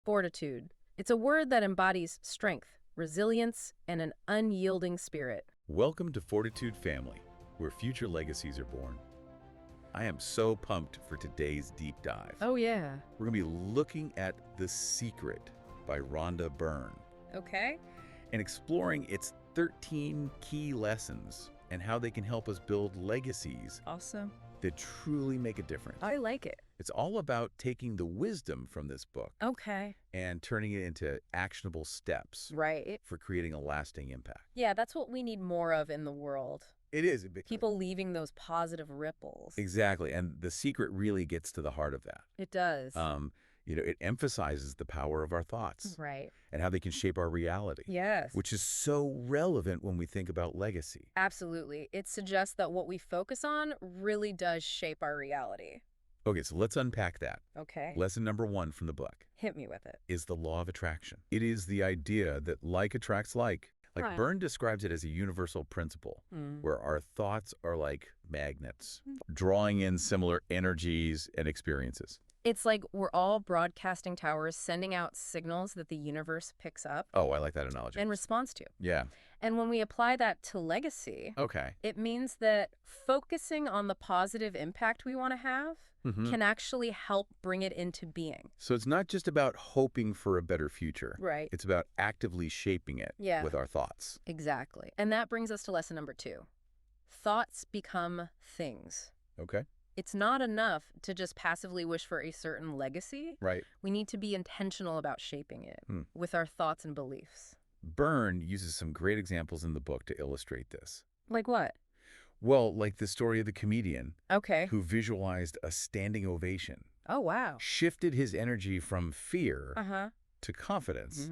Fortitude. It's a word that embodies strength, resilience, and an unyielding spirit. Welcome to Fortitude Family, where future legacies are born. I am so pumped for today's deep dive. Oh, yeah. We're going to be looking at The Secret by Rhonda Byrne Okay. and exploring its 13 key lessons and how they can help us build legacies Awesome. that truly make a difference. I like it. It's all about taking the wisdom from this book Okay. and turning it into actionable steps Right. for creating a lasting impact. Yeah, that's what we need more of in the world. It is a big People leaving those positive ripples. Exactly, and The Secret really gets to the heart of that. It does. It emphasizes the power of our thoughts Right. and how they can shape our reality, Yes. which is so relevant when we think about legacy. Absolutely. It suggests that what we focus on really does shape our reality. Okay, so let's unpack that. Okay. Lesson number 1 from the book Hit me with it. is the law of attraction. It is the idea that like attracts like. Right. Byrne describes it as a universal principle where our thoughts are like magnets, drawing in similar energies and experiences. It's like we're all broadcasting towers sending out signals that the universe picks up Oh, I like that analogy. and responds to. Yeah. And when we apply that to legacy, Okay. it means that focusing on the positive impact we want to have can actually help bring it into being. So it's not just about hoping for a better future. Right. It's about actively shaping it Yeah. with our thoughts. Exactly. And that brings us to lesson number 2. Thoughts become things. Okay. It's not enough to just passively wish for a certain legacy. Right. We need to be intentional about shaping it with our thoughts and beliefs. Byrne uses some great examples in the book to illustrate this. Like what? Well, like the story of the comedian Okay. who visualized a standing ovation, Oh, wow. shifted his energy from fear Uh-huh. to confidence,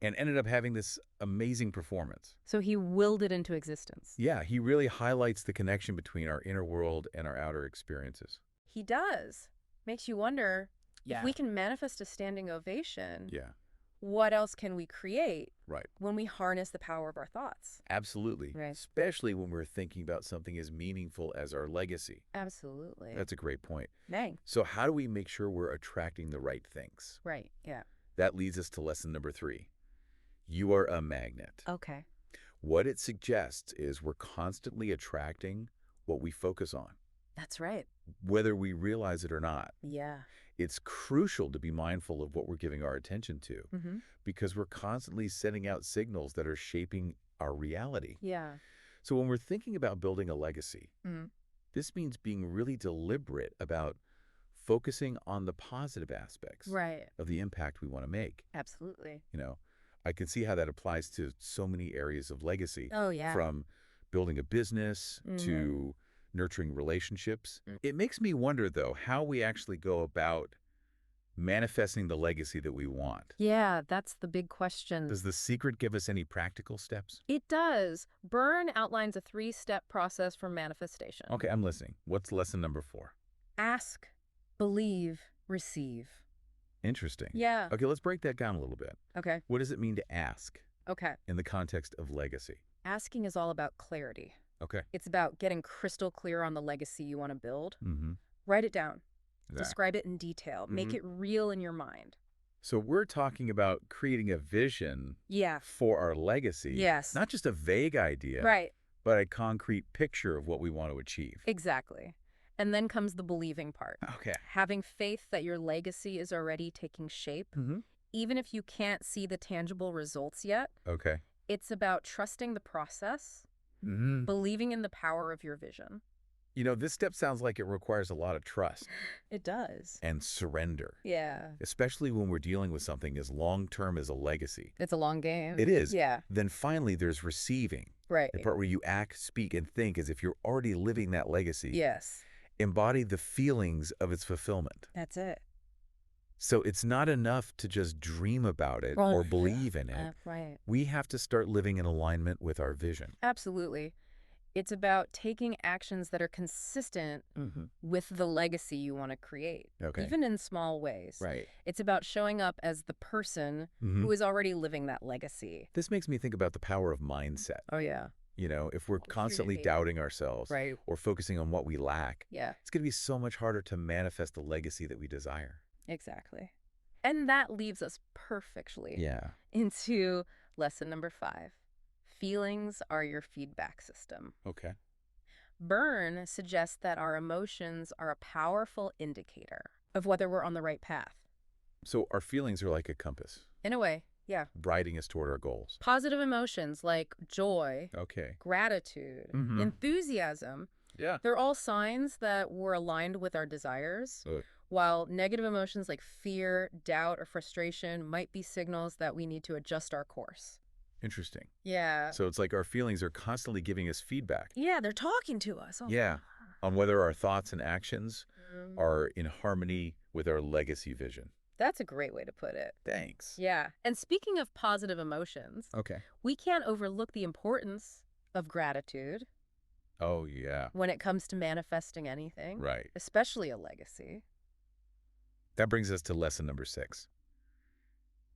and ended up having this amazing performance. So he willed it into existence. Yeah, he really highlights the connection between our inner world and our outer experiences. He does. Makes you wonder, Yeah. if we can manifest a standing ovation, Yeah, what else can we create right. when we harness the power of our thoughts? Absolutely. Right. Especially when we're thinking about something as meaningful as our legacy. Absolutely. That's a great point. Dang. So how do we make sure we're attracting the right things? Right. Yeah. That leads us to lesson number 3. You are a magnet. Okay. What it suggests is we're constantly attracting what we focus on, That's right. whether we realize it or not. Yeah. It's crucial to be mindful of what we're giving our attention to because we're constantly sending out signals that are shaping our reality. Yeah. So when we're thinking about building a legacy, this means being really deliberate about focusing on the positive aspects Right. of the impact we want to make. Absolutely. I can see how that applies to so many areas of legacy, Oh, yeah. from building a business to nurturing relationships. It makes me wonder, though, how we actually go about manifesting the legacy that we want. Yeah, that's the big question. Does The Secret give us any practical steps? It does. Byrne outlines a 3-step process for manifestation. Okay, I'm listening. What's lesson number 4? Ask, believe, receive. Interesting. Yeah. Okay, let's break that down a little bit. Okay. What does it mean to ask Okay. in the context of legacy? Asking is all about clarity. Okay. It's about getting crystal clear on the legacy you want to build. Mm-hmm. Write it down. Exactly. Describe it in detail. Make it real in your mind. So we're talking about creating a vision Yeah. for our legacy. Yes. Not just a vague idea, Right. but a concrete picture of what we want to achieve. Exactly. And then comes the believing part. Okay. Having faith that your legacy is already taking shape, even if you can't see the tangible results yet. Okay. It's about trusting the process, believing in the power of your vision. This step sounds like it requires a lot of trust It does. and surrender, Yeah. especially when we're dealing with something as long-term as a legacy. It's a long game. It is. Yeah. Then finally, there's receiving, Right. the part where you act, speak, and think as if you're already living that legacy. Yes. Embody the feelings of its fulfillment. That's it. So it's not enough to just dream about it or believe in it. Right. We have to start living in alignment with our vision. Absolutely. It's about taking actions that are consistent with the legacy you want to create, Okay. even in small ways. Right. It's about showing up as the person who is already living that legacy. This makes me think about the power of mindset. Oh, yeah. If we're constantly Truly. doubting ourselves Right. or focusing on what we lack, Yeah, it's going to be so much harder to manifest the legacy that we desire. exactly. And that leaves us perfectly Yeah. into lesson number 5. Feelings are your feedback system. Okay. Byrne suggests that our emotions are a powerful indicator of whether we're on the right path. So our feelings are like a compass, In a way, yeah. guiding us toward our goals. Positive emotions like joy, Okay. gratitude, Mm-hmm. enthusiasm, Yeah. they're all signs that we're aligned with our desires, Ugh. while negative emotions like fear, doubt, or frustration might be signals that we need to adjust our course. Interesting. Yeah. So it's like our feelings are constantly giving us feedback. Yeah, they're talking to us. Oh. Yeah. On whether our thoughts and actions Mm. are in harmony with our legacy vision. That's a great way to put it. Thanks. Yeah. And speaking of positive emotions, Okay. we can't overlook the importance of gratitude Oh, yeah. when it comes to manifesting anything, Right. especially a legacy. That brings us to lesson number 6.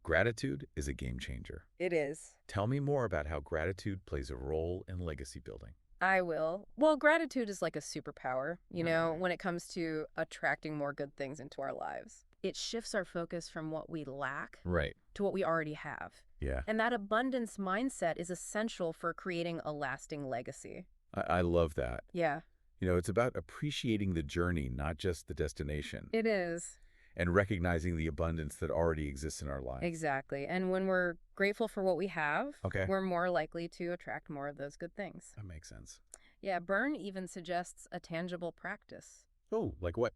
Gratitude is a game changer. It is. Tell me more about how gratitude plays a role in legacy building. I will. Well, gratitude is like a superpower, when it comes to attracting more good things into our lives. It shifts our focus from what we lack Right. to what we already have. Yeah. And that abundance mindset is essential for creating a lasting legacy. I love that. Yeah. It's about appreciating the journey, not just the destination, It is. and recognizing the abundance that already exists in our lives. Exactly. And when we're grateful for what we have, Okay. we're more likely to attract more of those good things. That makes sense. Yeah, Byrne even suggests a tangible practice. Oh, like what?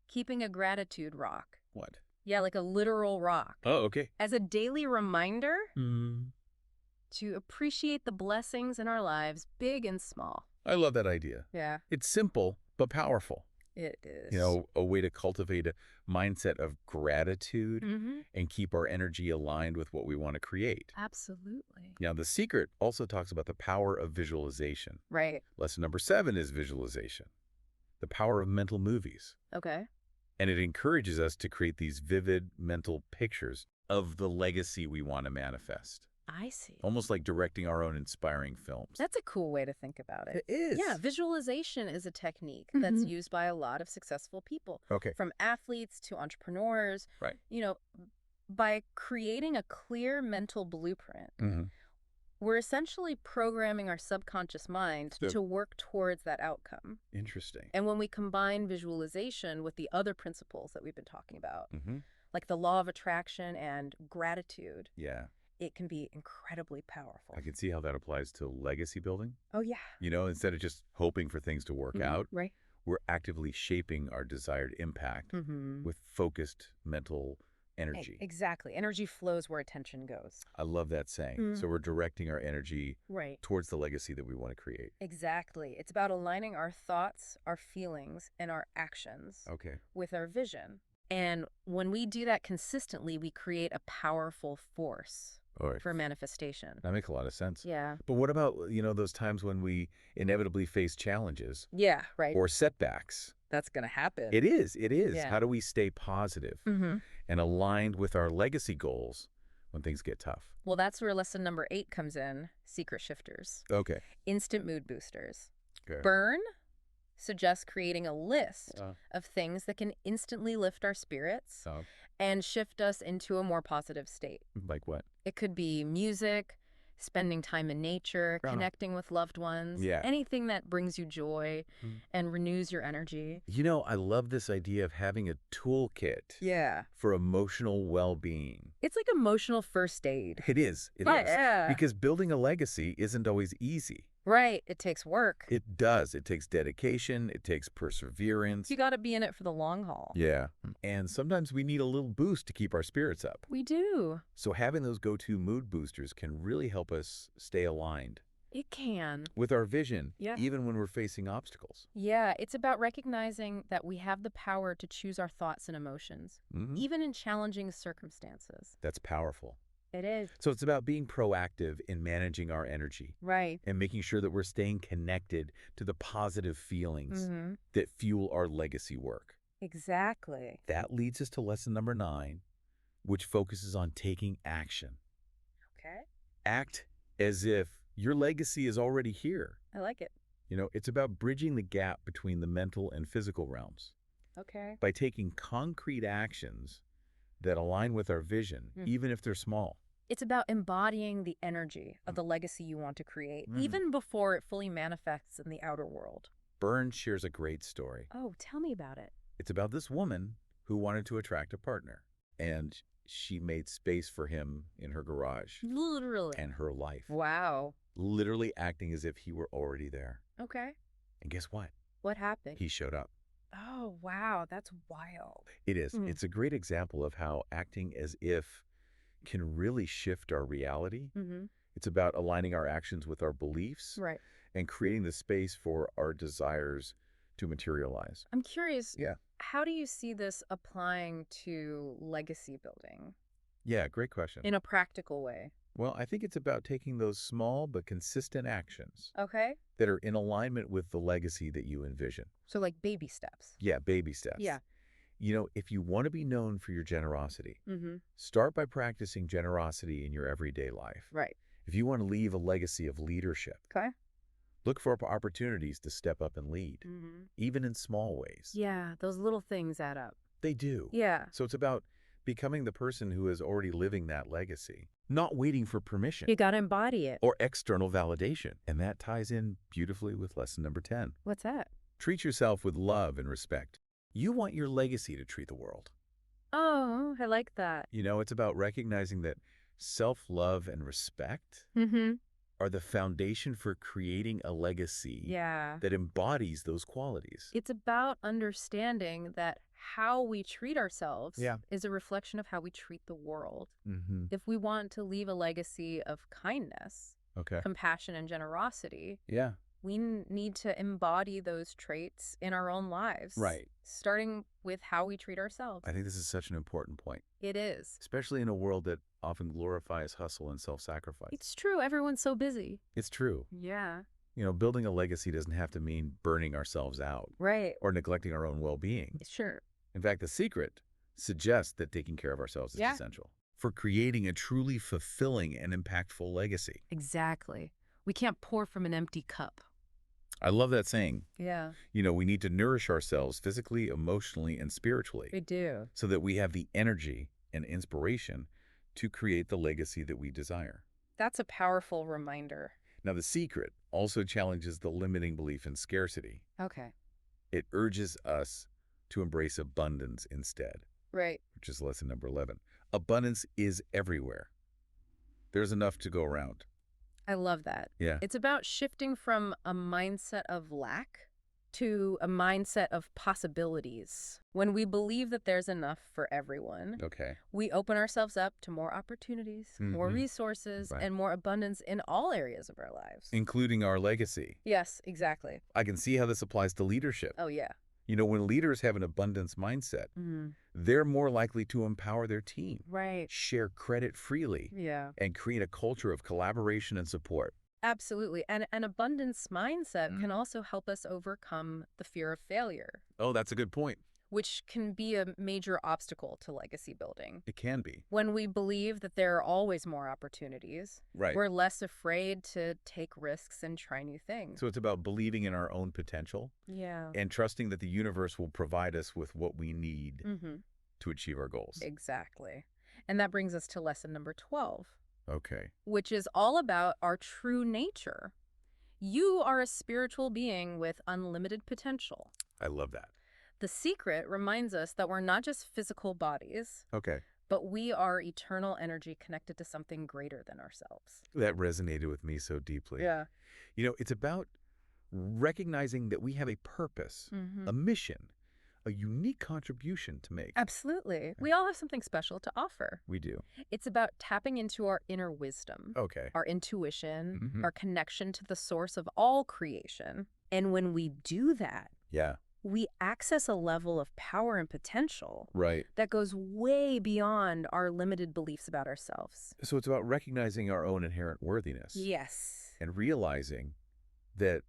Keeping a gratitude rock. What? Yeah, like a literal rock. Oh, okay. As a daily reminder Mm. to appreciate the blessings in our lives, big and small. I love that idea. Yeah, It's simple, but powerful. it is. A way to cultivate a mindset of gratitude Mm-hmm. and keep our energy aligned with what we want to create. Absolutely. Now, The Secret also talks about the power of visualization. Right. Lesson number 7 is visualization, the power of mental movies. Okay. And it encourages us to create these vivid mental pictures of the legacy we want to manifest. I see. Almost like directing our own inspiring films. That's a cool way to think about it. It is. Yeah, visualization is a technique that's used by a lot of successful people, Okay. from athletes to entrepreneurs. Right. By creating a clear mental blueprint, Mm-hmm. we're essentially programming our subconscious mind So- to work towards that outcome. Interesting. And when we combine visualization with the other principles that we've been talking about, Mm-hmm. like the law of attraction and gratitude, Yeah. it can be incredibly powerful. I can see how that applies to legacy building. Oh, yeah. Instead of just hoping for things to work out, Right. we're actively shaping our desired impact Mm-hmm. with focused mental energy. Exactly. Energy flows where attention goes. I love that saying. Mm. So we're directing our energy Right. towards the legacy that we want to create. Exactly. It's about aligning our thoughts, our feelings, and our actions Okay. with our vision. And when we do that consistently, we create a powerful force All right. for manifestation. That makes a lot of sense. Yeah. But what about, those times when we inevitably face challenges Yeah, right. or setbacks? That's going to happen. It is. Yeah. How do we stay positive Mm-hmm. and aligned with our legacy goals when things get tough? Well, that's where lesson number 8 comes in, secret shifters. Okay. Instant mood boosters. Okay. Byrne suggests creating a list Uh, of things that can instantly lift our spirits so, and shift us into a more positive state. like what? It could be music, spending time in nature, Uh-huh. connecting with loved ones, Yeah. anything that brings you joy Mm. and renews your energy. I love this idea of having a toolkit Yeah. for emotional well-being. It's like emotional first aid. It is. It is. Yeah. Because building a legacy isn't always easy. Right. It takes work. It does. It takes dedication. It takes perseverance. You got to be in it for the long haul. Yeah. And sometimes we need a little boost to keep our spirits up. We do. So having those go-to mood boosters can really help us stay aligned It can. with our vision, Yeah. even when we're facing obstacles. Yeah, it's about recognizing that we have the power to choose our thoughts and emotions, Mhm. even in challenging circumstances. That's powerful. It is. So it's about being proactive in managing our energy Right. and making sure that we're staying connected to the positive feelings Mm-hmm. that fuel our legacy work. Exactly. That leads us to lesson number 9, which focuses on taking action. Okay. Act as if your legacy is already here. I like it. It's about bridging the gap between the mental and physical realms. Okay. By taking concrete actions that align with our vision, even if they're small. It's about embodying the energy of the legacy you want to create, Mhm. even before it fully manifests in the outer world. Byrne shares a great story. Oh, tell me about it. It's about this woman who wanted to attract a partner, and she made space for him in her garage Literally. and her life, Wow. literally acting as if he were already there. Okay. And guess what? What happened? He showed up. Oh, wow. That's wild. It is. It's a great example of how acting as if can really shift our reality. It's about aligning our actions with our beliefs Right. and creating the space for our desires to materialize. I'm curious, Yeah. how do you see this applying to legacy building Yeah, great question. in a practical way? Well, I think it's about taking those small but consistent actions Okay. that are in alignment with the legacy that you envision. So like baby steps. Yeah, baby steps. Yeah. You know, if you want to be known for your generosity, Mm-hmm. start by practicing generosity in your everyday life. Right. If you want to leave a legacy of leadership, Okay. look for opportunities to step up and lead, even in small ways. Yeah, those little things add up. They do. Yeah. So it's about becoming the person who is already living that legacy, not waiting for permission You got to embody it. or external validation. And that ties in beautifully with lesson number 10. What's that? Treat yourself with love and respect. You want your legacy to treat the world. Oh, I like that. You know, it's about recognizing that self-love and respect Mm-hmm. are the foundation for creating a legacy Yeah. that embodies those qualities. It's about understanding that how we treat ourselves Yeah. is a reflection of how we treat the world. Mm-hmm. If we want to leave a legacy of kindness, Okay. compassion, and generosity, Yeah. we need to embody those traits in our own lives. Right. Starting with how we treat ourselves. I think this is such an important point, It is. especially in a world that often glorifies hustle and self-sacrifice. It's true. Everyone's so busy. It's true. Yeah. You know, building a legacy doesn't have to mean burning ourselves out Right. or neglecting our own well-being. Sure. In fact, The Secret suggests that taking care of ourselves is essential for creating a truly fulfilling and impactful legacy. Exactly. We can't pour from an empty cup. I love that saying. Yeah. You know, we need to nourish ourselves physically, emotionally, and spiritually We do. so that we have the energy and inspiration to create the legacy that we desire. That's a powerful reminder. Now, The Secret also challenges the limiting belief in scarcity. Okay. It urges us to embrace abundance instead, Right. which is lesson number 11. Abundance is everywhere. There's enough to go around. I love that. Yeah. It's about shifting from a mindset of lack to a mindset of possibilities. When we believe that there's enough for everyone, Okay. we open ourselves up to more opportunities, more resources, Right. and more abundance in all areas of our lives. Including our legacy. Yes, exactly. I can see how this applies to leadership. Oh, yeah. You know, when leaders have an abundance mindset, they're more likely to empower their team, Right. share credit freely, Yeah. and create a culture of collaboration and support. Absolutely. And an abundance mindset can also help us overcome the fear of failure, Oh, that's a good point. which can be a major obstacle to legacy building. It can be. When we believe that there are always more opportunities, Right. we're less afraid to take risks and try new things. So it's about believing in our own potential Yeah. and trusting that the universe will provide us with what we need Mm-hmm. to achieve our goals. Exactly. And that brings us to lesson number 12, Okay. which is all about our true nature. You are a spiritual being with unlimited potential. I love that. The Secret reminds us that we're not just physical bodies, Okay. but we are eternal energy connected to something greater than ourselves. That resonated with me so deeply. Yeah. You know, it's about recognizing that we have a purpose, a mission, a unique contribution to make. Absolutely. We all have something special to offer. We do. It's about tapping into our inner wisdom, Okay. our intuition, our connection to the source of all creation. And when we do that, Yeah. we access a level of power and potential Right. that goes way beyond our limited beliefs about ourselves. So it's about recognizing our own inherent worthiness. Yes. And realizing that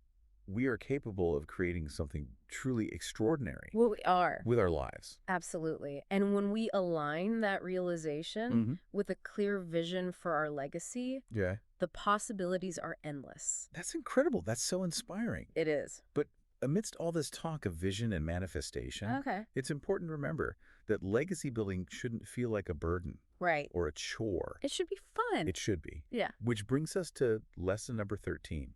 we are capable of creating something truly extraordinary Well, we are. with our lives. Absolutely. And when we align that realization with a clear vision for our legacy, Yeah. the possibilities are endless. That's incredible. That's so inspiring. It is. But amidst all this talk of vision and manifestation, Okay. it's important to remember that legacy building shouldn't feel like a burden Right. or a chore. It should be fun. It should be. Yeah. Which brings us to lesson number 13.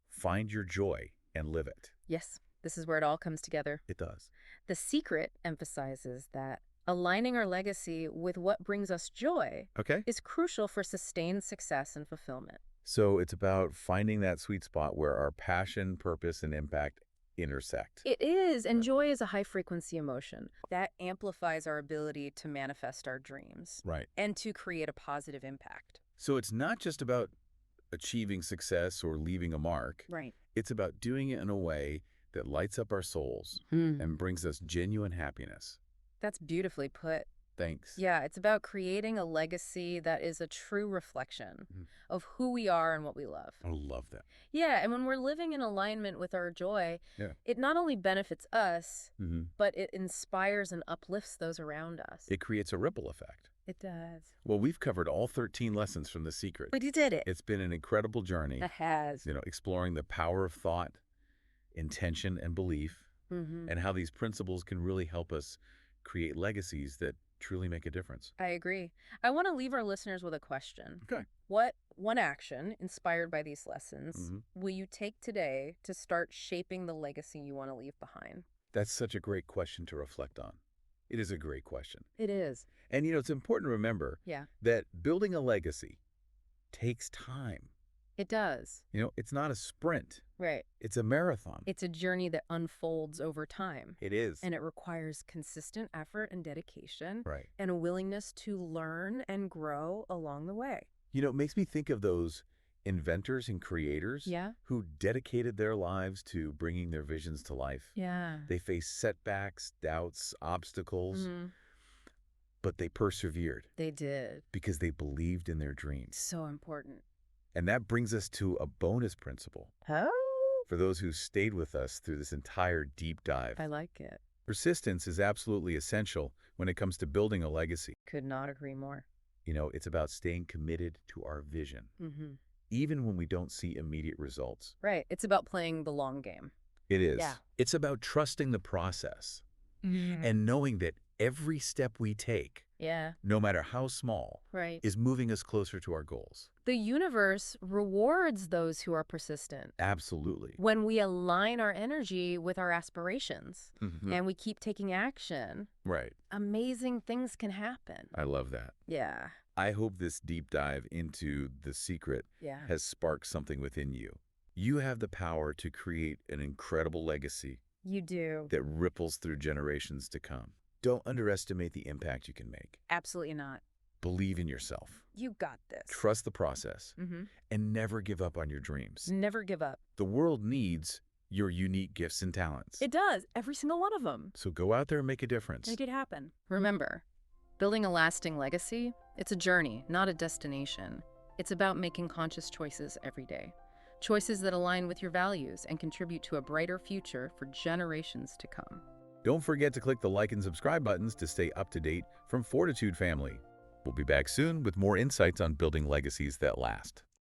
Find your joy and live it. Yes, this is where it all comes together. It does. The secret emphasizes that aligning our legacy with what brings us joy Okay? is crucial for sustained success and fulfillment. So it's about finding that sweet spot where our passion, purpose, and impact intersect. It is, and joy is a high-frequency emotion that amplifies our ability to manifest our dreams Right. and to create a positive impact. So it's not just about achieving success or leaving a mark. Right. It's about doing it in a way that lights up our souls and brings us genuine happiness. That's beautifully put. Thanks. Yeah, it's about creating a legacy that is a true reflection of who we are and what we love. I love that. Yeah, and when we're living in alignment with our joy, Yeah. it not only benefits us, but it inspires and uplifts those around us. It creates a ripple effect. It does. Well, we've covered all 13 lessons from The Secret. But you did it. It's been an incredible journey, It has. exploring the power of thought, intention, and belief, and how these principles can really help us create legacies that truly make a difference. I agree. I want to leave our listeners with a question. Okay. What one action inspired by these lessons will you take today to start shaping the legacy you want to leave behind? That's such a great question to reflect on. It is a great question. It is. And, it's important to remember Yeah. that building a legacy takes time. It does. It's not a sprint. Right. It's a marathon. It's a journey that unfolds over time. It is. And it requires consistent effort and dedication. Right. And a willingness to learn and grow along the way. It makes me think of those inventors and creators who dedicated their lives to bringing their visions to life. Yeah. They faced setbacks, doubts, obstacles, but they persevered They did. because they believed in their dreams. So important. And that brings us to a bonus principle for those who stayed with us through this entire deep dive. I like it. Persistence is absolutely essential when it comes to building a legacy. Could not agree more. It's about staying committed to our vision, even when we don't see immediate results. Right. It's about playing the long game. It is. Yeah. It's about trusting the process and knowing that every step we take, no matter how small, Right. is moving us closer to our goals. The universe rewards those who are persistent. Absolutely. When we align our energy with our aspirations Mhm. and we keep taking action, Right. amazing things can happen. I love that. Yeah. I hope this deep dive into The Secret Yeah. has sparked something within you. You have the power to create an incredible legacy You do. that ripples through generations to come. Don't underestimate the impact you can make. Absolutely not. Believe in yourself. You got this. Trust the process. Mm-hmm. And never give up on your dreams. Never give up. The world needs your unique gifts and talents. It does. Every single one of them. So go out there and make a difference. Make it happen. Remember, building a lasting legacy, it's a journey, not a destination. It's about making conscious choices every day. Choices that align with your values and contribute to a brighter future for generations to come. Don't forget to click the like and subscribe buttons to stay up to date from Fortitude Family. We'll be back soon with more insights on building legacies that last.